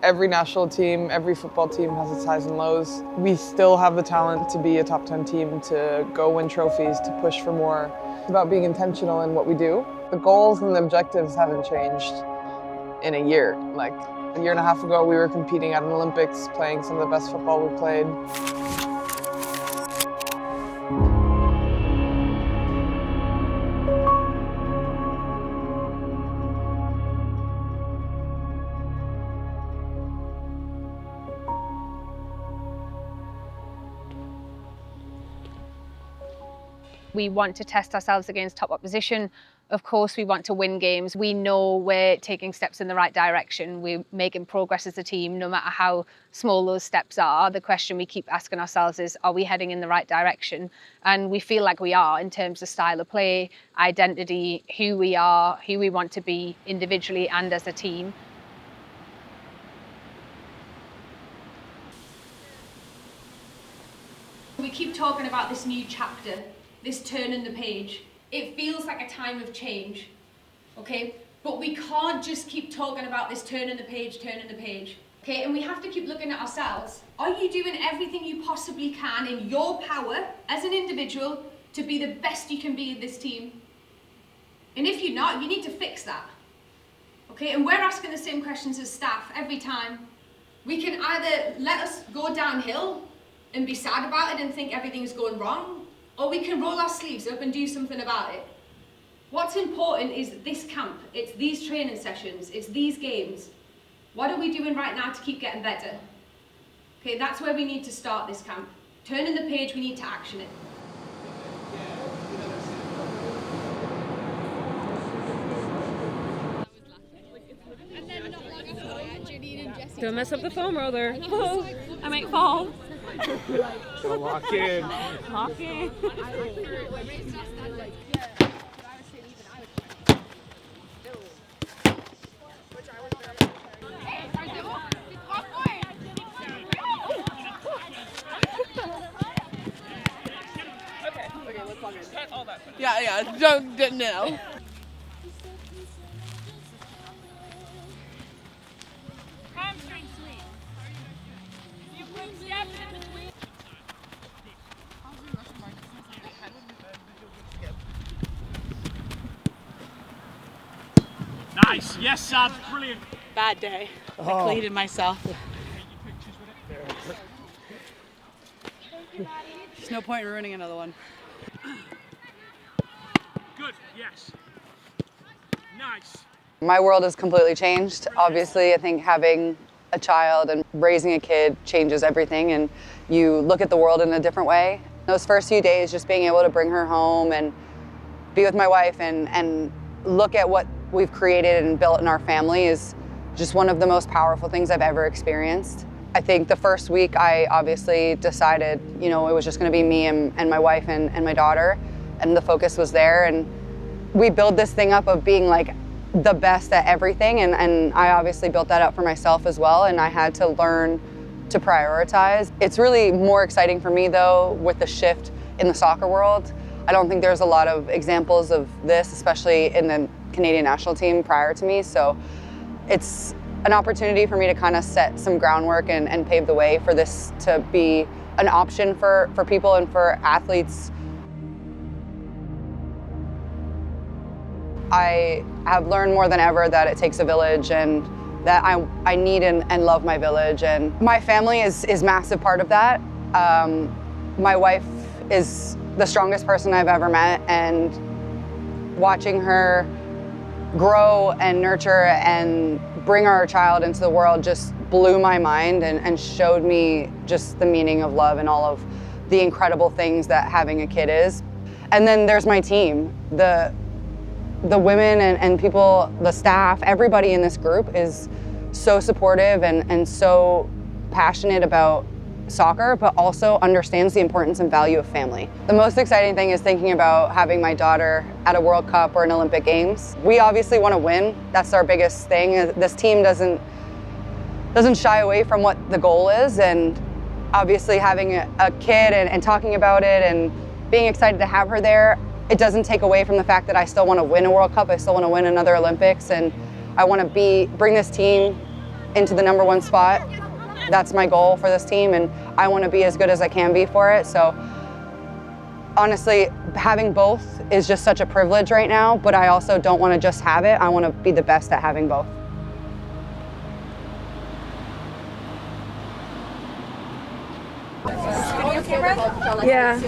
Every national team, every football team has its highs and lows. We still have the talent to be a top 10 team, to go win trophies, to push for more. It's about being intentional in what we do. The goals and the objectives haven't changed in a year. Like a year and a half ago, we were competing at an Olympics, playing some of the best football we played. We want to test ourselves against top opposition. Of course, we want to win games. We know we're taking steps in the right direction. We're making progress as a team, no matter how small those steps are. The question we keep asking ourselves is, are we heading in the right direction? And we feel like we are in terms of style of play, identity, who we are, who we want to be individually and as a team. We keep talking about this new chapter, this turn in the page. It feels like a time of change, okay? But we can't just keep talking about this turn in the page, okay? And we have to keep looking at ourselves. Are you doing everything you possibly can in your power as an individual to be the best you can be in this team? And if you're not, you need to fix that, okay? And we're asking the same questions as staff every time. We can either let us go downhill and be sad about it and think everything's going wrong, or we can roll our sleeves up and do something about it. What's important is this camp, it's these training sessions, it's these games. What are we doing right now to keep getting better? Okay, that's where we need to start this camp. Turning the page, we need to action it. Don't mess up the foam roller. I might fall. So lock in. Lock in. Okay, let's log in. Yeah, don't know. Hamstring sleep. You put steps in between. Nice. Yes, Sad. Brilliant. Bad day. I cleated myself. There's no point in ruining another one. Good. Yes. Nice. My world has completely changed. Obviously, I think having a child and raising a kid changes everything, and you look at the world in a different way. Those first few days, just being able to bring her home and be with my wife and look at what we've created and built in our family is just one of the most powerful things I've ever experienced. I think the first week I obviously decided, it was just gonna be me and my wife and my daughter, and the focus was there. And we build this thing up of being like the best at everything, and I obviously built that up for myself as well, and I had to learn to prioritize. It's really more exciting for me though with the shift in the soccer world. I don't think there's a lot of examples of this, especially in the Canadian national team prior to me, so it's an opportunity for me to kind of set some groundwork and pave the way for this to be an option for people and for athletes. I have learned more than ever that it takes a village, and that I need and love my village, and my family is a massive part of that. My wife is the strongest person I've ever met, and watching her grow and nurture and bring our child into the world just blew my mind and showed me just the meaning of love and all of the incredible things that having a kid is. And then there's my team. The women and people, the staff, everybody in this group is so supportive and so passionate about soccer, but also understands the importance and value of family. The most exciting thing is thinking about having my daughter at a World Cup or an Olympic Games. We obviously want to win. That's our biggest thing. This team doesn't shy away from what the goal is, and obviously having a kid and talking about it and being excited to have her there, it doesn't take away from the fact that I still want to win a World Cup. I still want to win another Olympics, and I want to bring this team into the #1 spot. That's my goal for this team, and I want to be as good as I can be for it. So honestly, having both is just such a privilege right now, but I also don't want to just have it. I want to be the best at having both. Yeah.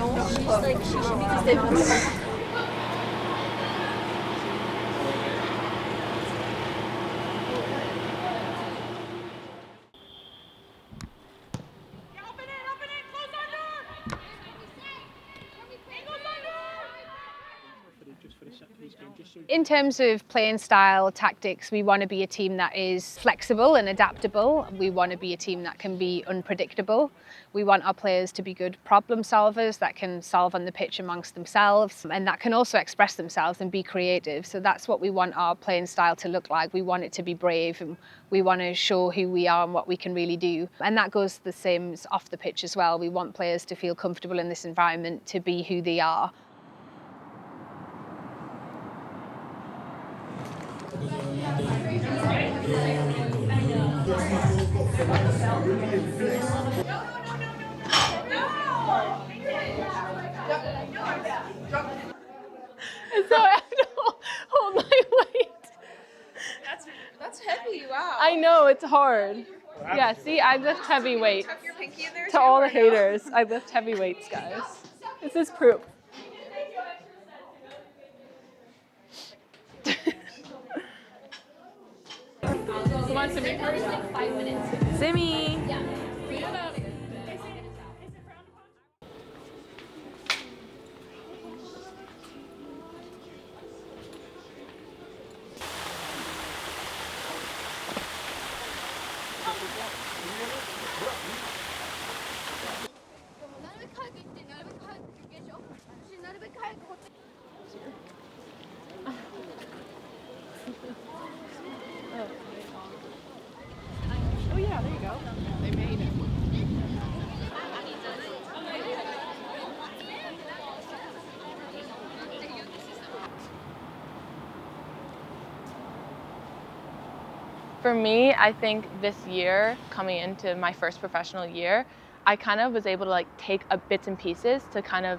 In terms of playing style, tactics, we want to be a team that is flexible and adaptable. We want to be a team that can be unpredictable. We want our players to be good problem solvers that can solve on the pitch amongst themselves and that can also express themselves and be creative. So that's what we want our playing style to look like. We want it to be brave and we want to show who we are and what we can really do. And that goes the same as off the pitch as well. We want players to feel comfortable in this environment, to be who they are. So I have to hold my weight. That's heavy, wow. I know, it's hard. Yeah, see, I lift heavy weights. Tuck your pinky in there To too, all the or no? haters, I lift heavy weights, guys. This is proof. Come on, Simi. Simi. Oh yeah, there you go. They made it. For me, I think this year, coming into my first professional year, I kind of was able to like take bits and pieces to kind of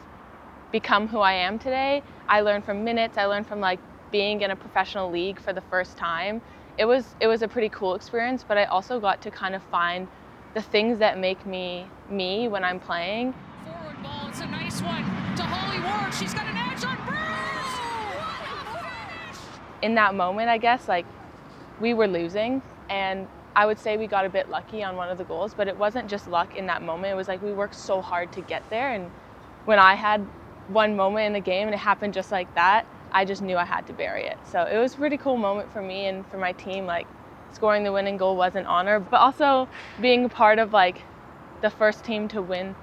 become who I am today. I learned from minutes, I learned from like being in a professional league for the first time. It was a pretty cool experience, but I also got to kind of find the things that make me me when I'm playing. Forward ball, it's a nice one to Holly Ward. She's got an edge on Bruce. In that moment, I guess, like we were losing, and I would say we got a bit lucky on one of the goals, but it wasn't just luck in that moment. It was like we worked so hard to get there, and when I had one moment in the game and it happened just like that, I just knew I had to bury it. So it was a pretty cool moment for me and for my team. Like scoring the winning goal was an honor, but also being a part of like the first team to win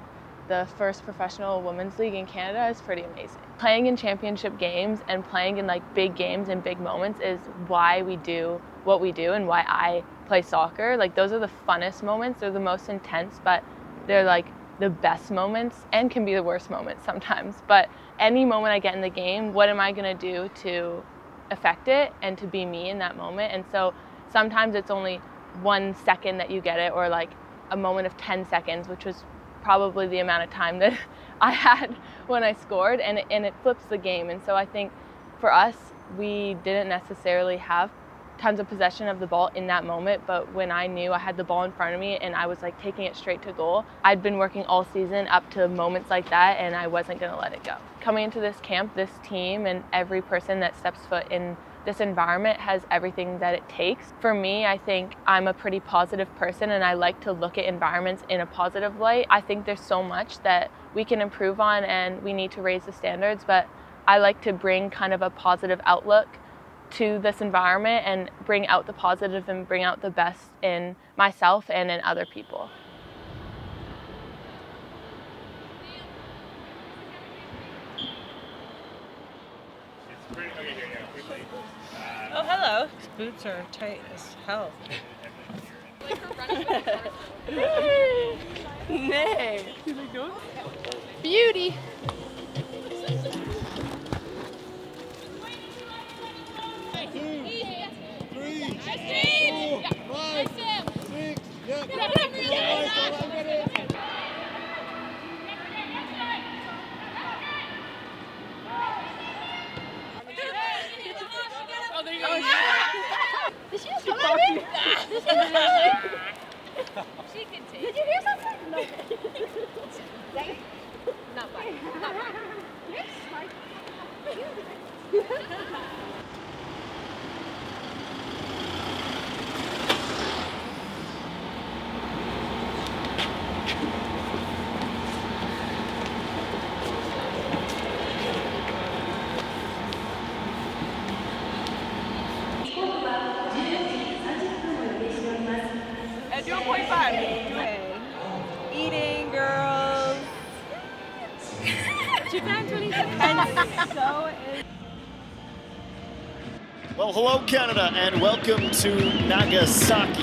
the first professional women's league in Canada is pretty amazing. Playing in championship games and playing in like big games and big moments is why we do what we do and why I play soccer. Like those are the funnest moments, they're the most intense, but they're like the best moments and can be the worst moments sometimes. But any moment I get in the game, what am I gonna do to affect it and to be me in that moment? And so sometimes it's only 1 second that you get it, or like a moment of 10 seconds, which was probably the amount of time that I had when I scored, and it flips the game. And so I think for us, we didn't necessarily have tons of possession of the ball in that moment, but when I knew I had the ball in front of me and I was like taking it straight to goal, I'd been working all season up to moments like that, and I wasn't gonna let it go. Coming into this camp, this team and every person that steps foot in this environment has everything that it takes. For me, I think I'm a pretty positive person and I like to look at environments in a positive light. I think there's so much that we can improve on and we need to raise the standards, but I like to bring kind of a positive outlook to this environment and bring out the positive and bring out the best in myself and in other people. Oh, hello. His boots are tight as hell. Nay. Beauty. Three, 4, 5. Oh, there you go. Did she just come at me? She can take Did you hear something? No. Not mine. Not mine. And do a 0.5. Eating, girls. Japan 26. And so is. Well, hello, Canada, and welcome to Nagasaki.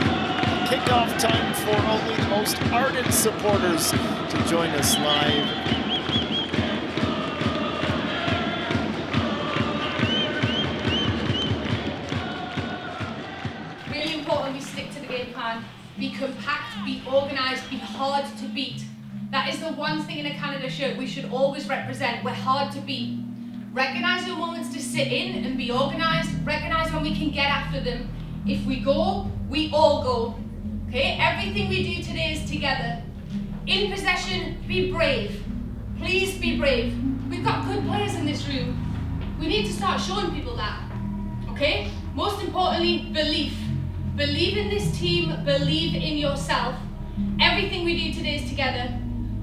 Kickoff time for only the most ardent supporters to join us live. Really important we stick to the game plan. Be compact, be organised, be hard to beat. That is the one thing in a Canada shirt we should always represent. We're hard to beat. Recognise your moments to sit in and be organised. Recognise when we can get after them. If we go, we all go. Okay? Everything we do today is together. In possession, be brave. Please be brave. We've got good players in this room. We need to start showing people that. Okay? Most importantly, belief. Believe in this team, believe in yourself. Everything we do today is together.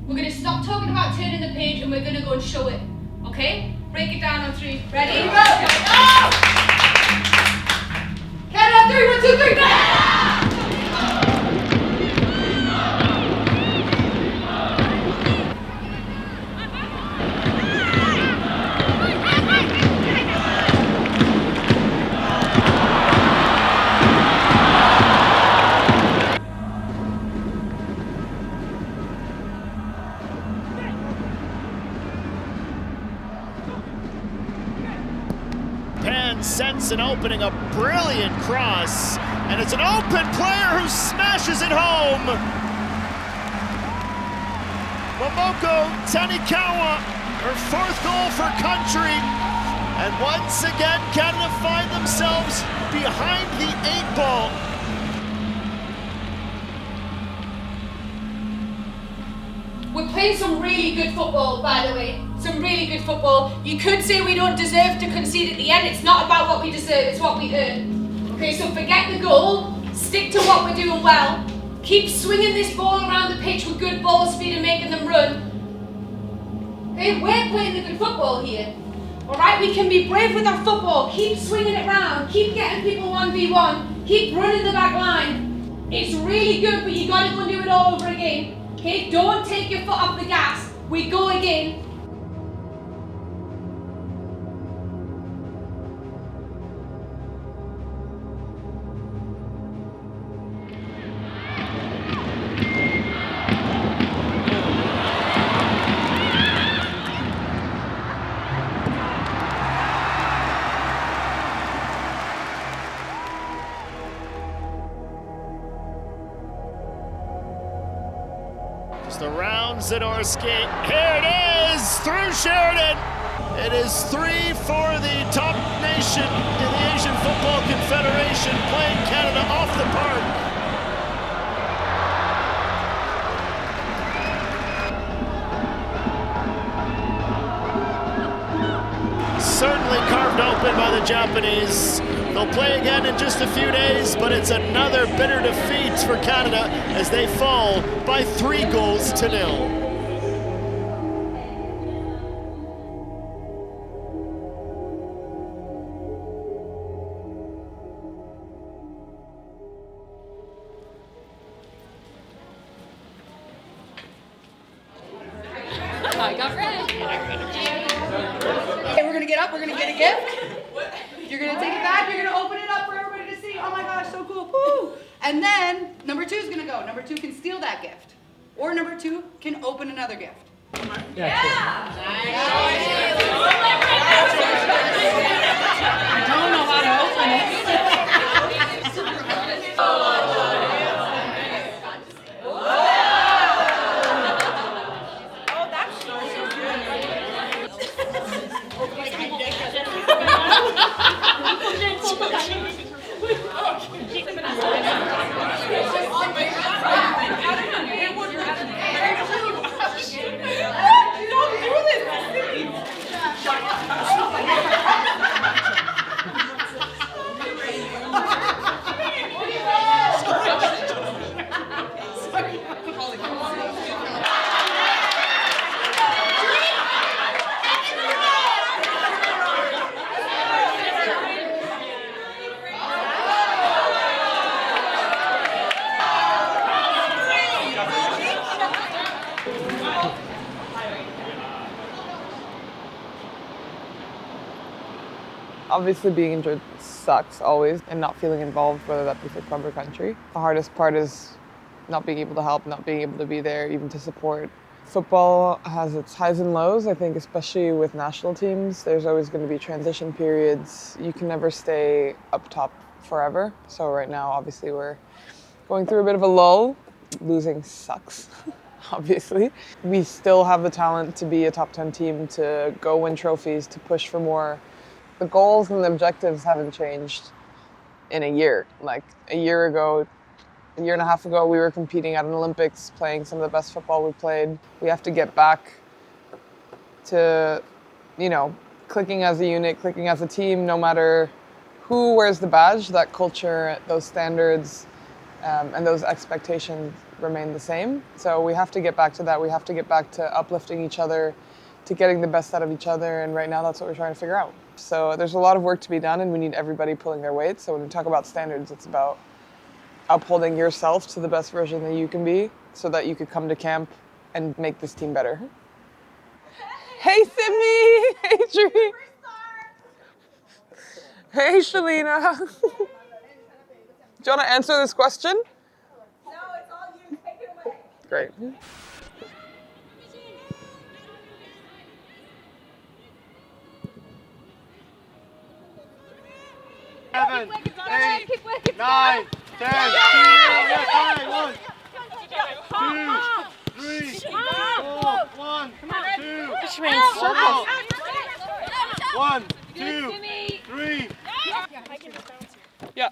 We're going to stop talking about turning the page and we're going to go and show it. Okay? Break it down on 3. Ready? Go! Oh! Count on 3, 1, 2, 3, go! Sends an opening, a brilliant cross, and it's an open player who smashes it home. Momoko Tanikawa, her 4th goal for country, and once again Canada find themselves behind the 8 ball. We're playing some really good football, by the way. Some really good football. You could say we don't deserve to concede at the end. It's not about what we deserve, it's what we earn. Okay, so forget the goal. Stick to what we're doing well. Keep swinging this ball around the pitch with good ball speed and making them run. Okay, we're playing the good football here. Alright, we can be brave with our football. Keep swinging it round. Keep getting people 1v1. Keep running the back line. It's really good, but you gotta go and do it all over again. Okay, don't take your foot off the gas. We go again. The round Zadorsky. Here it is through Sheridan. It is 3 for the top nation in the Asian Football Confederation, playing Canada off the park. Certainly carved open by the Japanese. They'll play again in just a few days, but it's another bitter defeat for Canada as they fall by 3 goals to 0. I got ready. Okay, we're gonna get up, we're gonna get a gift. You're gonna take it back, you're gonna open it up for everybody to see. Oh my gosh, so cool. Woo! And then number 2 is gonna go. Number 2 can steal that gift. Or number 2 can open another gift. Yeah! I don't know how to open it. Obviously being injured sucks always, and not feeling involved, whether that be for club or country. The hardest part is not being able to help, not being able to be there, even to support. Football has its highs and lows. I think especially with national teams, there's always going to be transition periods. You can never stay up top forever. So right now, obviously, we're going through a bit of a lull. Losing sucks, obviously. We still have the talent to be a top 10 team, to go win trophies, to push for more. The goals and the objectives haven't changed in a year. Like a year and a half ago, we were competing at an Olympics, playing some of the best football we played. We have to get back to, clicking as a unit, clicking as a team, no matter who wears the badge. That culture, those standards, and those expectations remain the same. So we have to get back to that. We have to get back to uplifting each other, to getting the best out of each other. And right now, that's what we're trying to figure out. So there's a lot of work to be done, and we need everybody pulling their weight. So when we talk about standards, it's about upholding yourself to the best version that you can be, so that you could come to camp and make this team better. Hey, Simi! Hey, Tree! Hey, Shalina! Do you want to answer this question? No, it's all you. Take it away. Great. Seven, 8, Keep working. 9, 10, 1, 2, 3, 4, 1, 2, Just ran circles. 1, 2, 3. Yeah.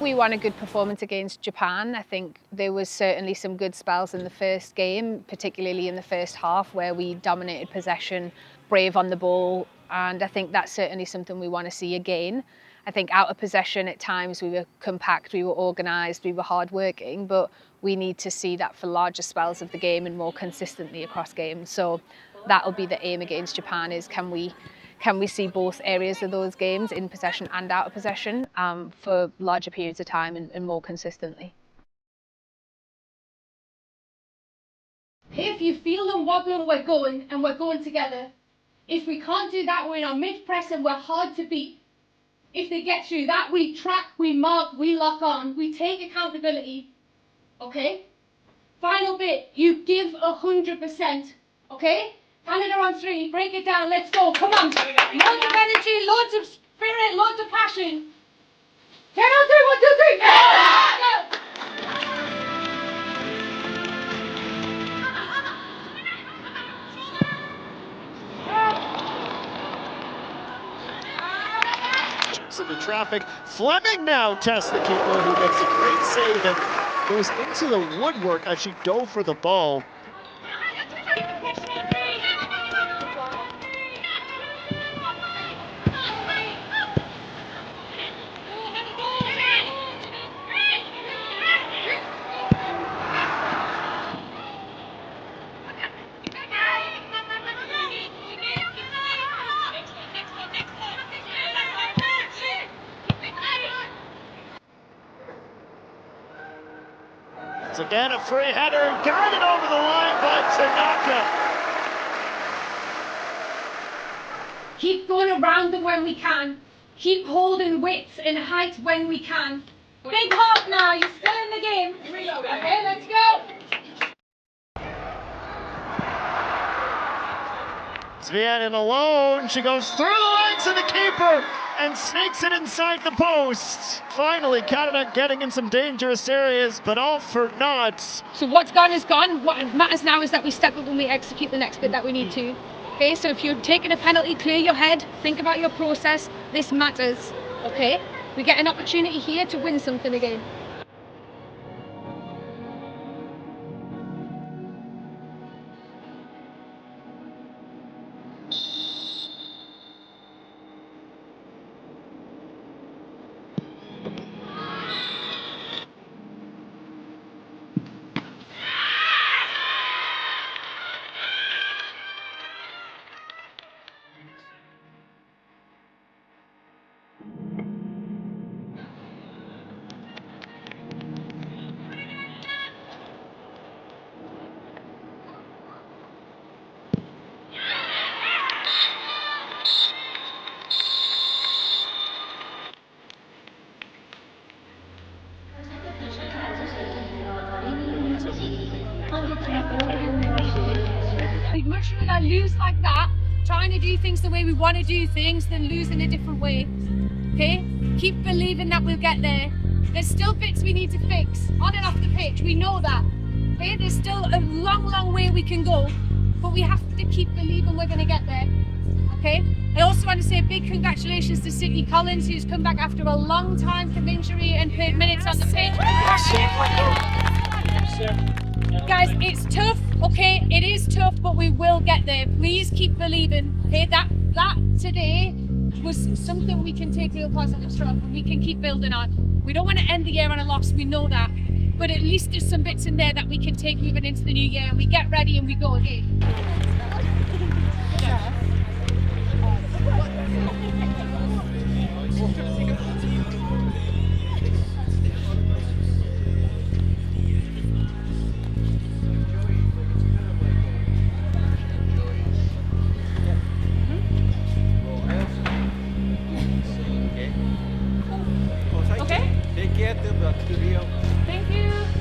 We won a good performance against Japan. I think there was certainly some good spells in the first game, particularly in the first half, where we dominated possession, brave on the ball, and I think that's certainly something we want to see again. I think out of possession at times we were compact, we were organised, we were hard-working, but we need to see that for larger spells of the game and more consistently across games. So that'll be the aim against Japan, is can we see both areas of those games, in possession and out of possession, for larger periods of time and more consistently. If you feel them wobbling, we're going, and we're going together. If we can't do that, we're in our mid-press and we're hard to beat. If they get through that, we track, we mark, we lock on, we take accountability, okay? Final bit, you give 100%, okay? Canada on 3, break it down, let's go, come on. Loads of energy, loads of spirit, loads of passion. 10 on 3, 1, 2, 3, go! Into traffic. Fleming now tests the keeper, who makes a great save and goes into the woodwork as she dove for the ball. It's again a free header, guided over the line by Tanaka. Keep going around them when we can. Keep holding width and height when we can. Big hop now, you're still in the game. Okay, let's go. Svianen alone, she goes through the legs of the keeper. and sneaks it inside the post. Finally, Canada getting in some dangerous areas, but all for naught. So what's gone is gone. What matters now is that we step up and we execute the next bit that we need to. Okay, so if you're taking a penalty, clear your head, think about your process. This matters. Okay, we get an opportunity here to win something again. I'd much rather lose like that, trying to do things the way we want to do things, than lose in a different way. Okay? Keep believing that we'll get there. There's still bits we need to fix on and off the pitch. We know that. Okay? There's still a long, long way we can go, but we have to keep believing we're going to get there. Okay? I also want to say a big congratulations to Sydney Collins, who's come back after a long time from injury and played minutes on the pitch. Guys, it's tough, okay? It is tough, but we will get there. Please keep believing, okay? That today was something we can take real positives from, and we can keep building on. We don't want to end the year on a loss, we know that. But at least there's some bits in there that we can take moving into the new year, and we get ready and we go again. Okay. Take care to the studio. Thank you.